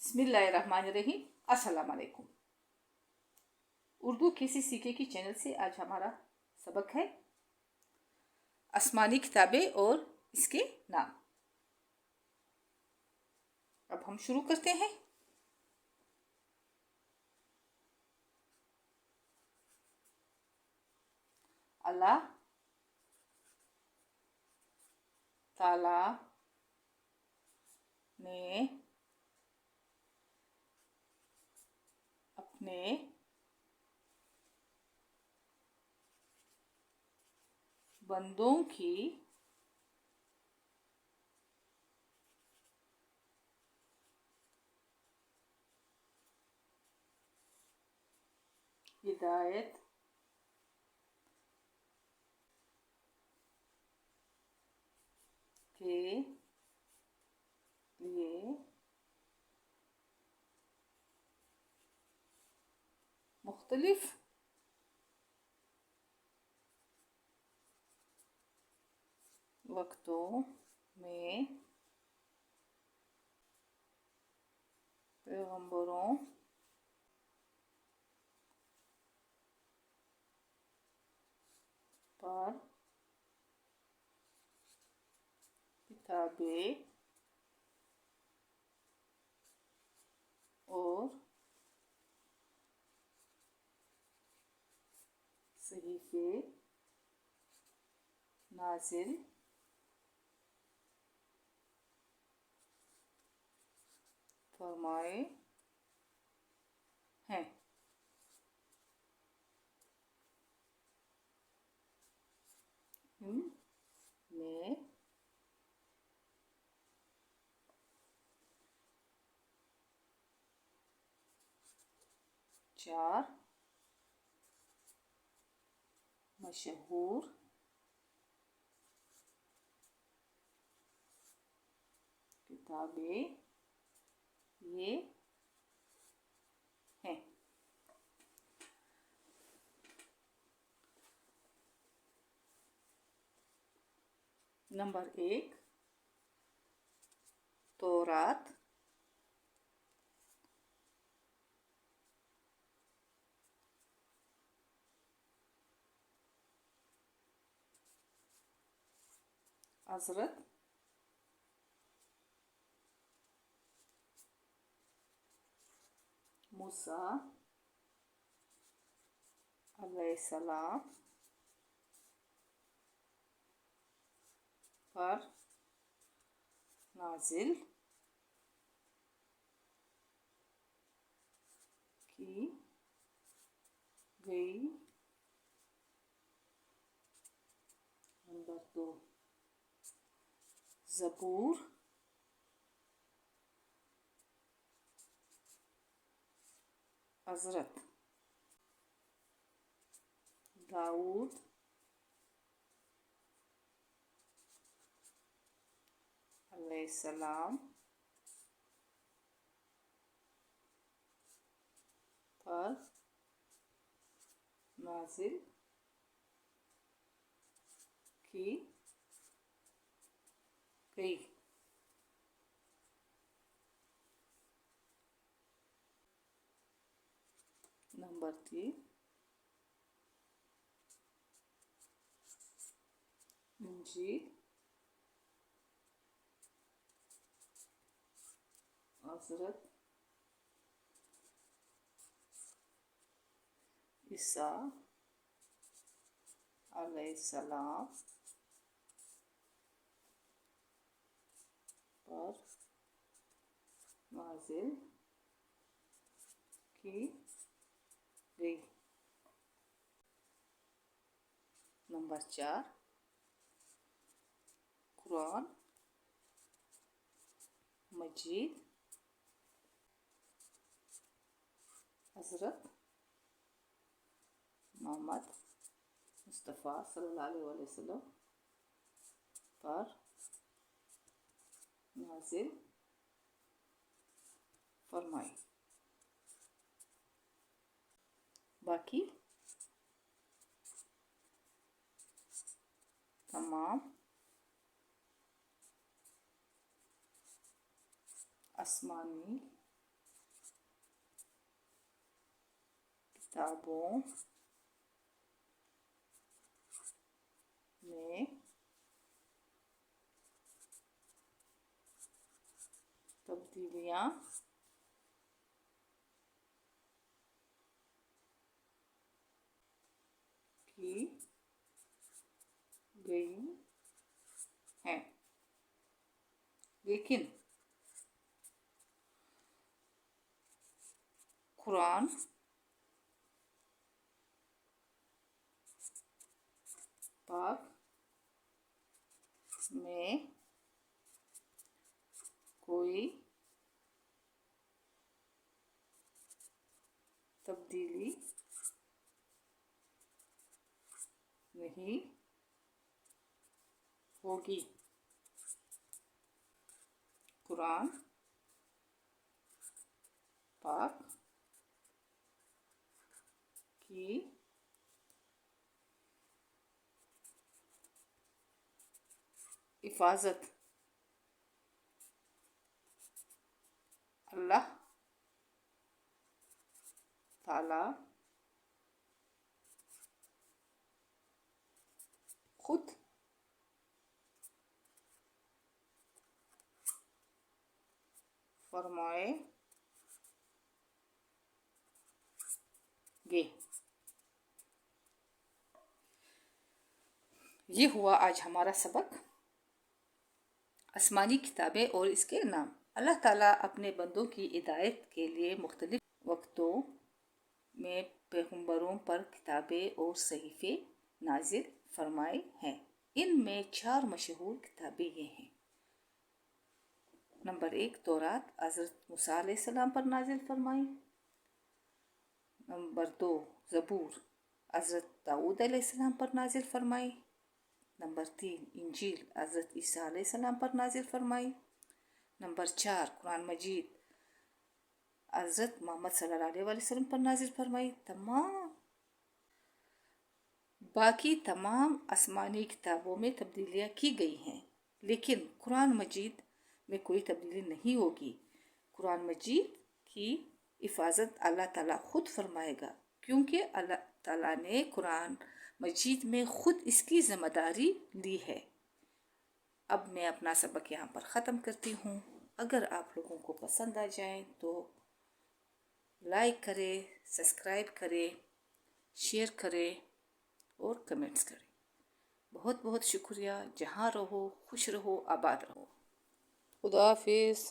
बिस्मिल्लाहिर्रहमानिर्रहीम। अस्सलाम वालेकुम। उर्दू कैसे सीखे की चैनल से आज हमारा सबक है आसमानी किताबें और इसके नाम। अब हम शुरू करते हैं। अल्लाह ताला ने अपने बंदों की हिदायत के लिए मुख्तलिफ वक्तों में पैगंबरों पर किताबें और सहीफे नाजिल फरमाए हैं। इनमें चार मशहूर किताबें ये हैं। नंबर 1 तौरात, हज़रत मूसा अलैहिस्सलाम पर नाजिल की गई। नंबर 2 ज़बूर, हज़रत दाऊद अलैहिस्सलाम पर नाजिल की गई। नंबर 3 इंजील, हज़रत ईसा अलैहिस्सलाम पर नाजिल की गई। नंबर 4 कुरान मजीद, हज़रत मोहम्मद मुस्तफ़ा सल्लल्लाहु अलैहि वसल्लम पर नाजिल फरमाई। बाकी तमाम आसमानी किताबों में तब्दीलियाँ की गई हैं, लेकिन कुरान पाक में कोई तब्दीली नहीं होगी। कुरान पाक की हिफाजत अल्लाह ताला खुद फरमाएंगे। ये हुआ आज हमारा सबक, आसमानी किताबें और इसके नाम। अल्लाह ताला अपने बंदों की हिदायत के लिए मुख्तलिफ वक्तों में पैगंबरों पर किताबें और सहीफ़े नाजिल फरमाए हैं। इनमें 4 मशहूर किताबें ये हैं। नंबर 1 तौरात हज़रत मूसा अलैहिस्सलाम पर नाजिल फरमाई। नंबर 2 ज़बूर हज़रत दाऊद अलैहिस्सलाम पर नाजिल फरमाई। नंबर 3 इंजील हज़रत ईसा अलैहिस्सलाम पर नाजिल फरमाई। नंबर 4 कुरान मजीद हज़रत मोहम्मद सल्लल्लाहु अलैहि वसल्लम पर नाजिल फरमाई। बाकी तमाम आसमानी किताबों में तब्दीलियाँ की गई हैं, लेकिन कुरान मजीद में कोई तब्दीली नहीं होगी। कुरान मजीद की हिफाजत अल्लाह ताला खुद फरमाएगा, क्योंकि अल्लाह ताला ने कुरान मजीद में खुद इसकी ज़िम्मेदारी ली है। अब मैं अपना सबक यहाँ पर ख़त्म करती हूँ। अगर आप लोगों को पसंद आ जाए तो लाइक करें, सब्सक्राइब करें, शेयर करें और कमेंट्स करें। बहुत बहुत शुक्रिया। जहाँ रहो खुश रहो, आबाद रहो। खुदा हाफिज़।